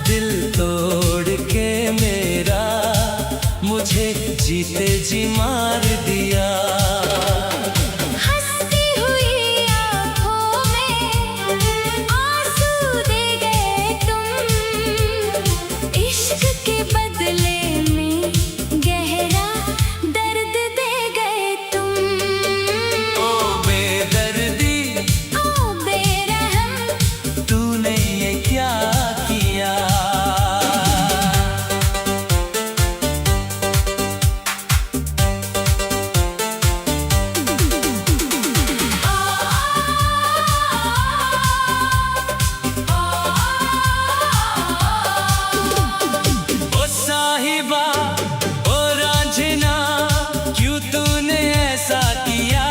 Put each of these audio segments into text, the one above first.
दिल तोड़ के मेरा मुझे जीते जी मार दिया। हंसती हुई आँखों में आंसू दे गए तुम, इश्क के बदले में गहरा दर्द दे गए तुम। ओ बेदर्दी, ओ बेरहम, तूने ये क्या किया? ओ साहिबा, ओ रांझना, क्यों तूने ऐसा किया?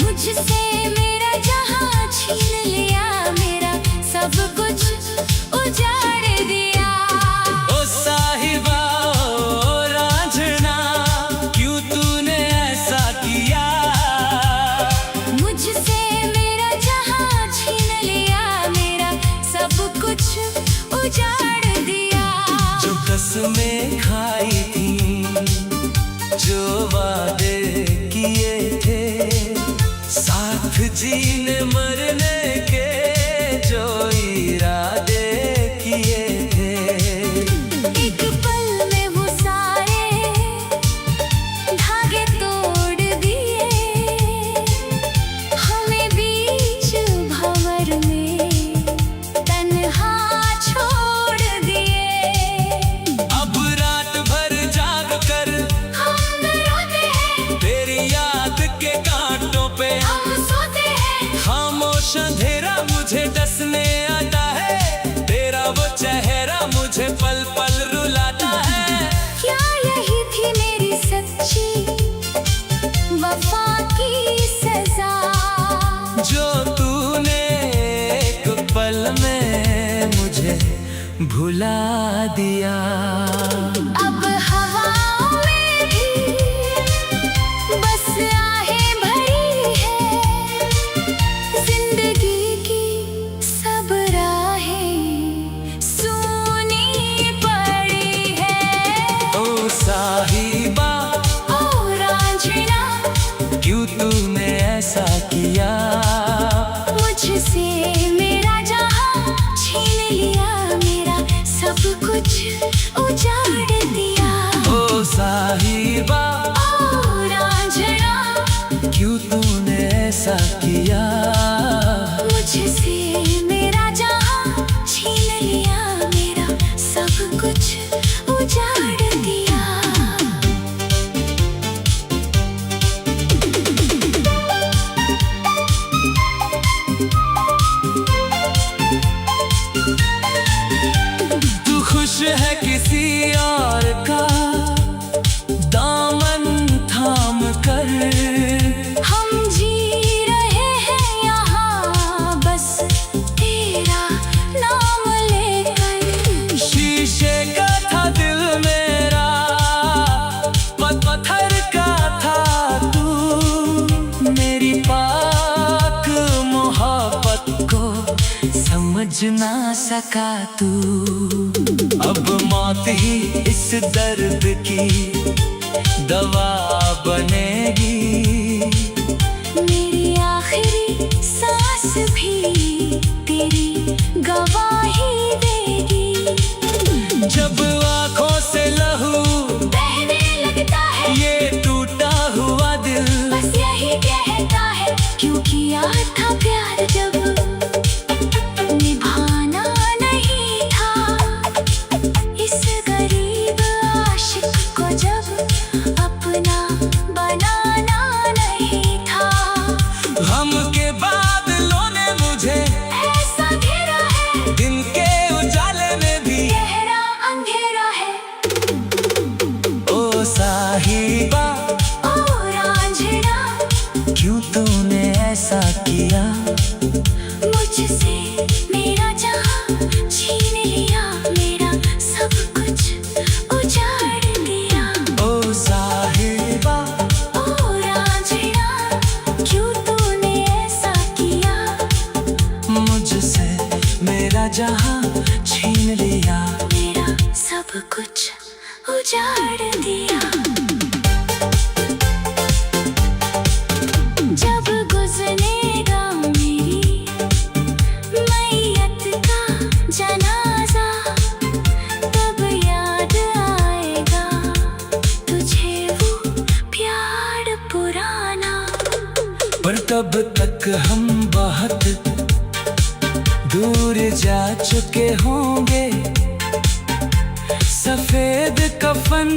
मुझसे मेरा जहां छीन लिया, मेरा सब कुछ उजाड़ दिया। ओ साहिबा, ओ रांझना, क्यों तूने ऐसा किया? मुझसे मेरा जहां छीन लिया, मेरा सब कुछ उजाड़ दिया। जो कसमें खाई थी, जो वादे किए थे, साथ जीने मरने के जो इरादे किए थे, एक पल में वो सारे धागे तोड़ दिए, हमें बीच भंवर में तन्हा छोड़ दिए। अब रात भर जाग कर हम रोते हैं, तेरी याद के कांटों पे हम सोते हैं, खामोश अंधेरा मुझे डसने आता है, तेरा वो चेहरा मुझे पल पल रुलाता है। क्या यही थी मेरी सच्ची वफा की सजा? जो तूने एक पल में मुझे भुला दिया। अब हवाओं में भी बस आहें भरी है, जिंदगी की सब राहें सूनी पड़ी है। ओ साहिबा, ओ रांझना, क्यों तूने ऐसा किया? मुझसे मेरा जहां छीन लिया, मेरा सब कुछ उजाड़ दिया। ओ साहिबा, ओ रांझना, क्यों तूने ऐसा किया? मुझसे मेरा जहां छीन लिया, मेरा सब कुछ उजाड़ दिया। तू खुश है किसी और का दामन थाम कर, हम जी रहे हैं यहाँ बस तेरा नाम लेकर। शीशे का था दिल मेरा, पत्थर का था तू, मेरी पाक मोहब्बत को समझ ना सका तू। अब मौत ही इस दर्द की दवा बनेगी, मेरी आखिरी सांस भी तेरी गवाही देगी। जब आंखों से लहू बहने लगता है, ये टूटा हुआ दिल बस यही कहता है, क्यों किया था प्यार जब निभाना नहीं था। इस गरीब आशिक को जब अपना बनाना कुछ उजाड़ दिया। जब गुजरेगा मेरी मैयत का जनाजा, तब याद आएगा तुझे वो प्यार पुराना। पर तब तक हम बहुत दूर जा चुके होंगे, सफेद कफन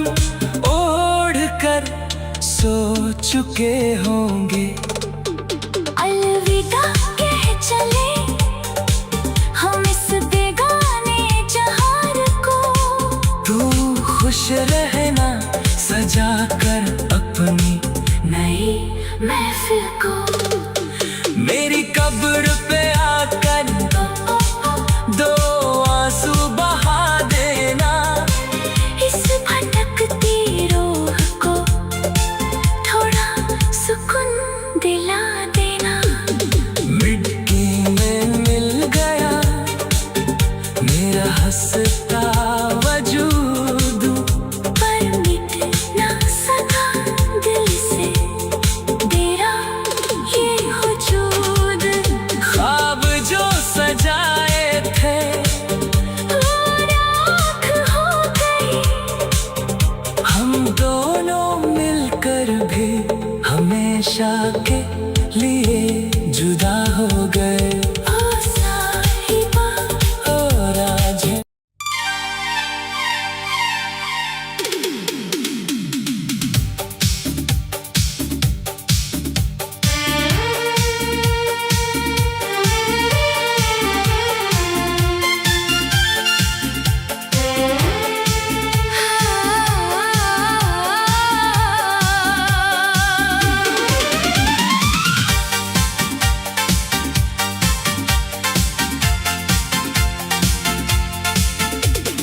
ओढ़ कर सो चुके होंगे। अलविदा कह चले हम इस बेगाने जहान को। तू खुश रहना सजा कर अपनी नई महफिल को। मेरी कब्र पे आकर दो आंसू बहा देना। इस भटकती रूह को थोड़ा सुकून दिला देना। मिट्टी में मिल गया मेरा हंसता वजूद, पर मिट ना सका दिल से तेरा ये वजूद। ख्वाब जो सजाए थे वो राख हो गई। हम दोनों मिलकर भी हमेशा के लिए जुदा हो गए। ओ साहिबा और आज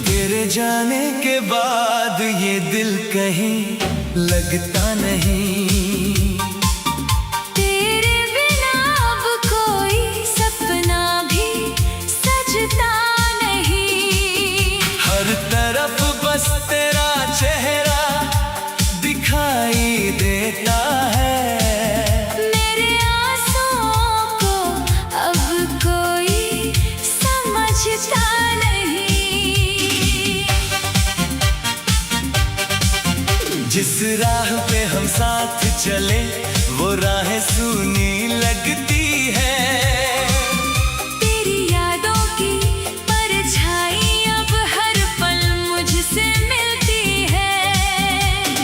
तेरे जाने के बाद ये दिल कहीं लगता नहीं। तेरे बिना अब कोई सपना भी सजता नहीं। हर तरफ बस तेरा चेहरा दिखाई देता है। मेरे आंसुओं को अब कोई समझता नहीं। जिस राह पे हम साथ चले वो राहें सूनी लगती है। तेरी यादों की परछाई अब हर पल मुझसे मिलती है।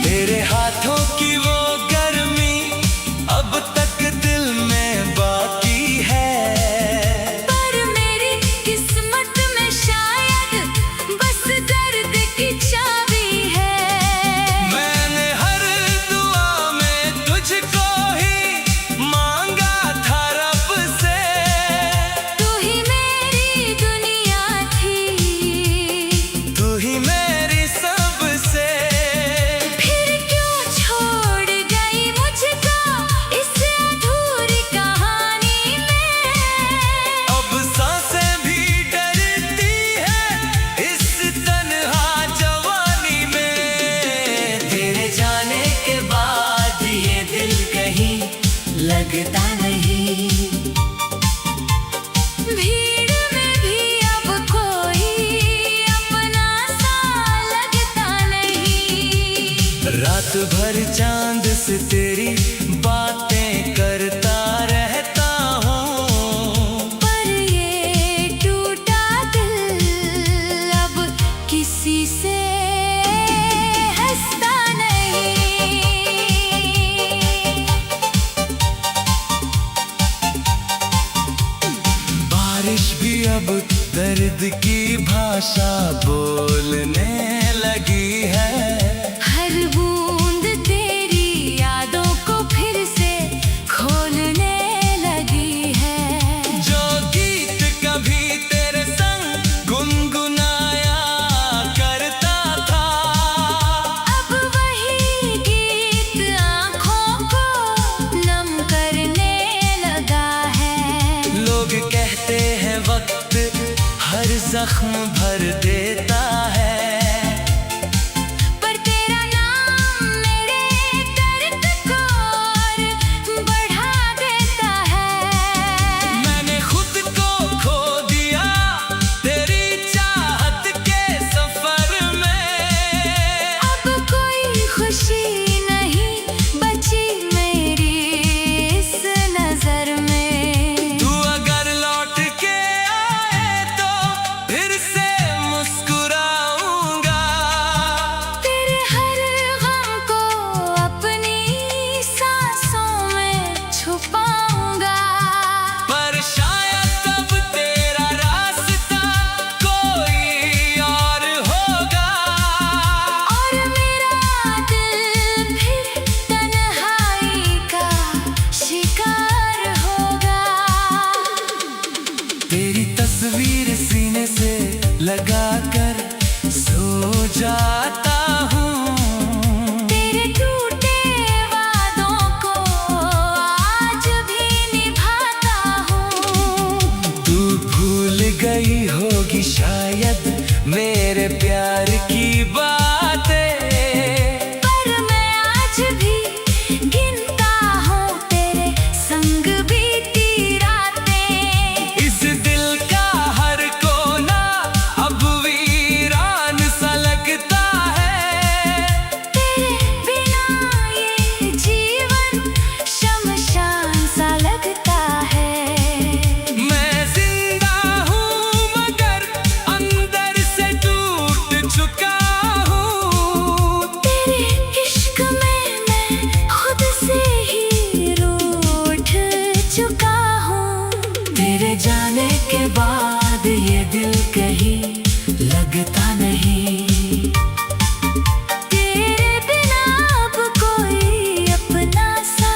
तेरे हाथों की वो गर्मी अब तक दिल में बाकी है। पर मेरी किस्मत में शायद बस दर्द की चाबी है। मैंने हर दुआ में तुझको ही मांगा था रब से। तू ही मेरी दुनिया थी, तू ही मेरी सबसे। फिर क्यों छोड़ गई मुझको इस अधूरी कहानी में। अब सांसें भी डरती है इस तन्हा जवानी में। तेरे जाने के बाद ये दिल कहीं लगता नहीं। भीड़ में भी अब कोई अपना सा लगता नहीं। रात भर चांद से तेरी बातें करता रहता हूँ। पर ये टूटा दिल अब किसी से हंसता नहीं। बारिश भी अब दर्द की भाषा बोलने लगी है। हर बूंद तेरी यादों को फिर से खोलने लगी है। जो गीत कभी तेरे संग गुनगुनाया करता था, अब वही गीत आँखों को नम करने लगा है। लोग कहते हैं वक्त हर जख्म भर देता है। लगा कर सो जाता हूँ। तेरे टूटे वादों को आज भी निभाता हूँ। तू भूल गई होगी शायद मेरे प्यार की बातें, पर मैं आज भी गिनता हूँ तेरे संग बीती रातें। इस दिल का हर कोना अब वीरान सा लगता है। तेरे बिना ये जीवन शमशान सा लगता है। मैं जिंदा हूँ मगर अंदर से टूट चुका हूँ। तेरे इश्क में मैं खुद से ही रूठ चुका हूँ। तेरे जाने के बाद ये दिल कहीं लगता नहीं। तेरे बिना अब कोई अपना सा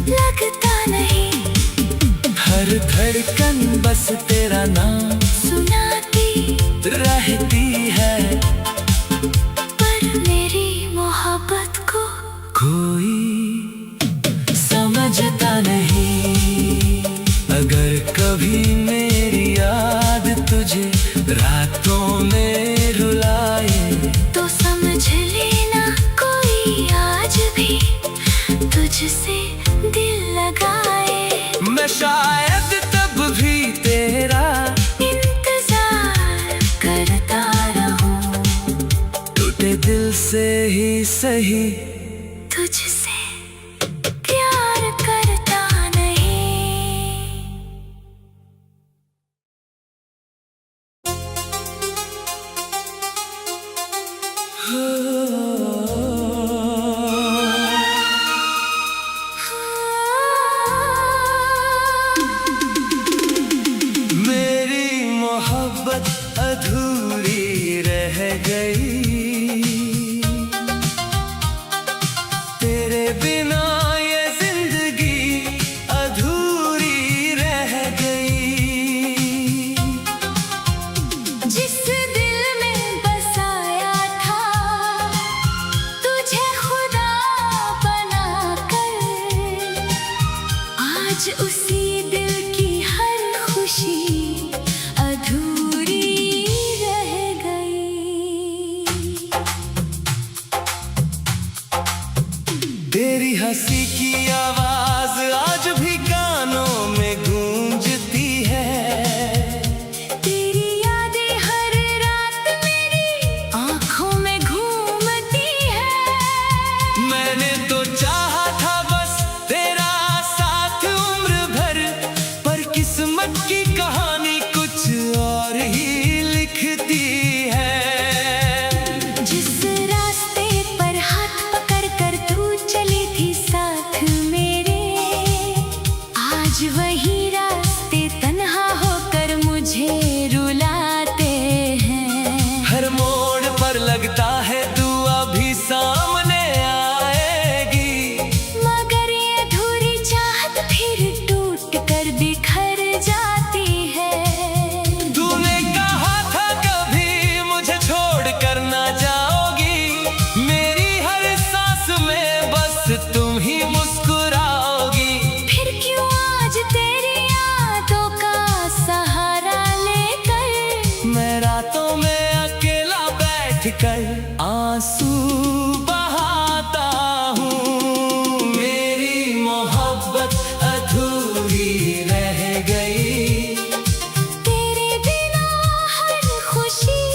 लगता नहीं। हर धड़कन बस तेरा नाम सुनाती रहती है, पर मेरी मोहब्बत को कोई समझता नहीं। अगर कभी मेरी याद तुझे रातों में रुलाए, तो समझ लेना कोई आज भी तुझसे दिल लगाए। मैं शायद तब भी तेरा इंतजार करता रहूं, टूटे दिल से ही सही। तुझसे प्यार करता नहीं। मेरी मोहब्बत अधूरी रह गई, तेरे बिना ये जिंदगी अधूरी रह गई। जिस दिल में बसाया था तुझे खुदा बनाकर, आज उसी दिल की हर खुशी अधूरी रह गई। तेरी हंसी की आवाज आज भी कानों में गूंजती है। तेरी यादें हर रात मेरी आँखों में घूमती है। मैंने तो चाहा था बस तेरा साथ उम्र भर, पर किस्मत की कहानी कुछ और ही लिखती है। जिस रास्ते पर हाथ पकड़ कर तू चली थी साथ मेरे, आज वही रास्ते तन्हा होकर मुझे रुलाते हैं। हर मोड़ पर लगता है तू अभी सामने आएगी, मगर ये अधूरी चाहत फिर टूट कर बिखर जाती है। तूने कहा था कभी मुझे छोड़ कर ना जाओगी, मेरी हर सांस में बस तुम ही मुस्कुराओगी। फिर क्यों आज तेरी यादों का सहारा लेकर मैं रातों में अकेला बैठ कर आंसू बहाता हूँ। मेरी मोहब्बत अधूरी रह गई, तेरे बिना हर खुशी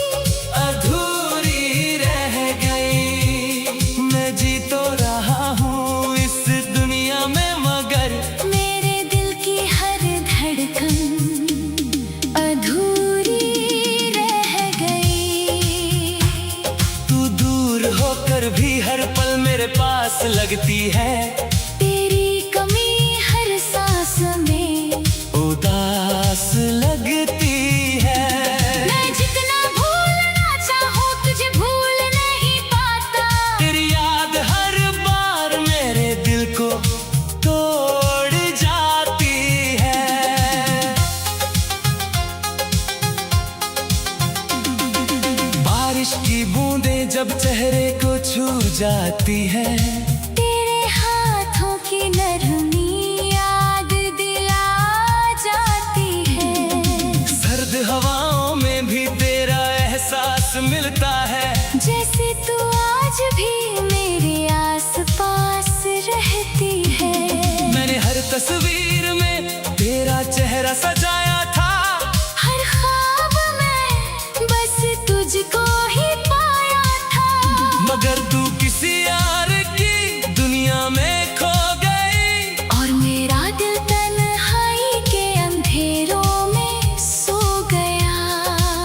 अधूरी रह गई। मैं जी तो रहा हूँ इस दुनिया में मगर मेरे दिल की हर धड़कन अधूरी रह गई। तू दूर होकर भी हर पल मेरे पास लगती है। तेरी कमी हर सांस में उदास लगती है। मैं जितना भूलना चाहूँ तुझे भूल नहीं पाता। तेरी याद हर बार मेरे दिल को तोड़ जाती है। बारिश की बूंदें जब चेहरे को छू जाती है, तेरे हाथों की नरमी याद दिला जाती है। सर्द हवाओं में भी तेरा एहसास मिलता है, जैसे तू आज भी मेरे आसपास रहती है। मैंने हर तस्वीर में तेरा चेहरा सजाया था, हर ख्वाब में बस तुझको ही पाया था। मगर तू किसी यार की दुनिया में खो गई, और मेरा दिल तन्हाई के अंधेरों में सो गया।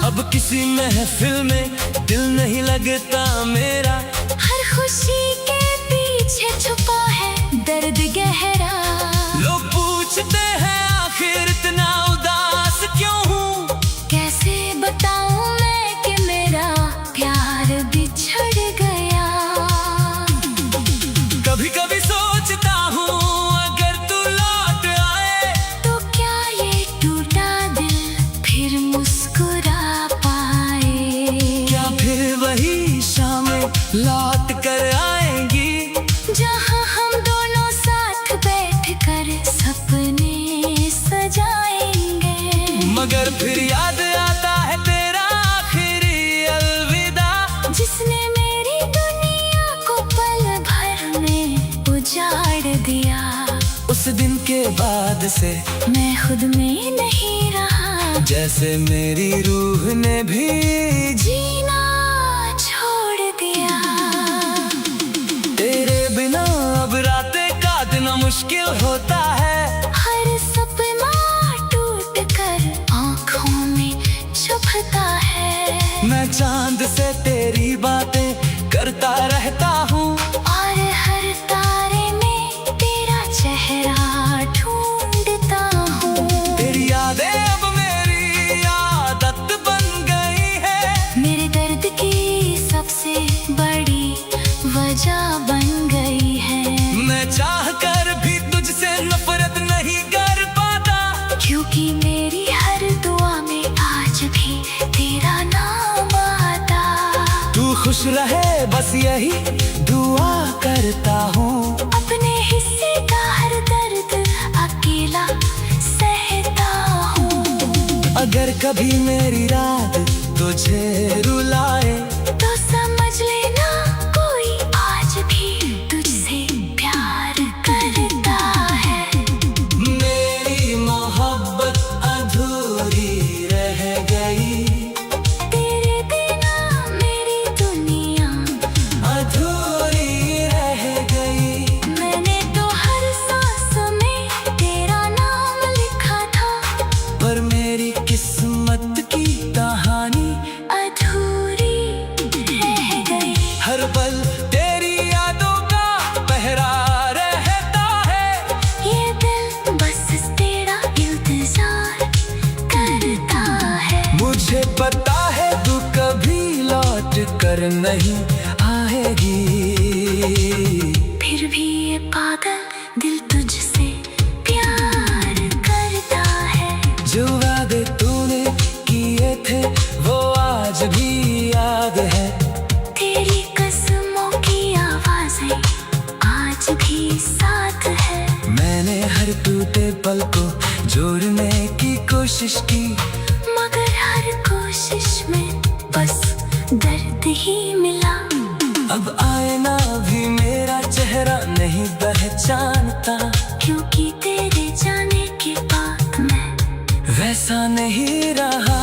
अब किसी महफिल में दिल नहीं लगता मेरा, हर खुशी के पीछे छुपा है दर्द गहरा। लोग पूछते हैं आखिर इतना उदास क्यों हूँ, कैसे बताऊं मैं कि मेरा प्यार बिछड़ गया। कभी कभी सोचता हूँ अगर तू लौट आए, तो क्या ये टूटा दिल फिर मुस्कुरा पाए। क्या फिर वही शामें लौट कर आएंगी, जहाँ हम दोनों साथ बैठकर सपने सजाएंगे। मगर फिर याद आता है तेरा आखिरी अलविदा, जिसने मेरी दुनिया को पल भर में उजाड़ दिया। उस दिन के बाद से मैं खुद में नहीं रहा, जैसे मेरी रूह ने भी जीना छोड़ दिया। तेरे बिना अब रातें काटना मुश्किल होता है, हर सपना टूट कर आँखों में चुभता है। मैं चांद से तेरी बातें करता रहता हूँ, और हर तारे में तेरा चेहरा ढूंढता हूँ। तेरी यादें अब मेरी आदत बन गई है, मेरे दर्द की सबसे बड़ी वजह बन गई है। मैं चाह कर भी तुझसे नफरत नहीं कर पाता, क्योंकि मेरी हर दुआ में आज भी तेरा नाम आता। तू खुश रहे बस यही दुआ करता हूँ, अपने हिस्से का हर दर्द अकेला सहता हूँ। अगर कभी मेरी रात तुझे रुलाए, तो समझ लेना कोई आज भी तुझसे प्यार करता है। मेरी मोहब्बत अधूरी रह गई, तेरे बिना मेरी दुनिया अधूरी रह गई। मैंने तो हर सांस में तेरा नाम लिखा था, पर मेरी किस्मत की कहानी अधूरी रह गई। हर पल तेरी यादों का पहरा रहता है, ये दिल बस तेरा इंतजार करता है। मुझे पता है तू कभी लौट कर नहीं आएगी, फिर भी ये पागल दिल तुझसे प्यार करता है। जो वादे तूने किए थे वो आज भी याद है, तेरी कसमों की आवाजें आज भी साथ है। मैंने हर टूटे पल को जोड़ने की कोशिश की, मगर हर कोशिश में बस दर्द ही मिला। अब आईना भी मेरा चेहरा नहीं पहचानता, क्योंकि तेरे जाने के बाद मैं वैसा नहीं रहा।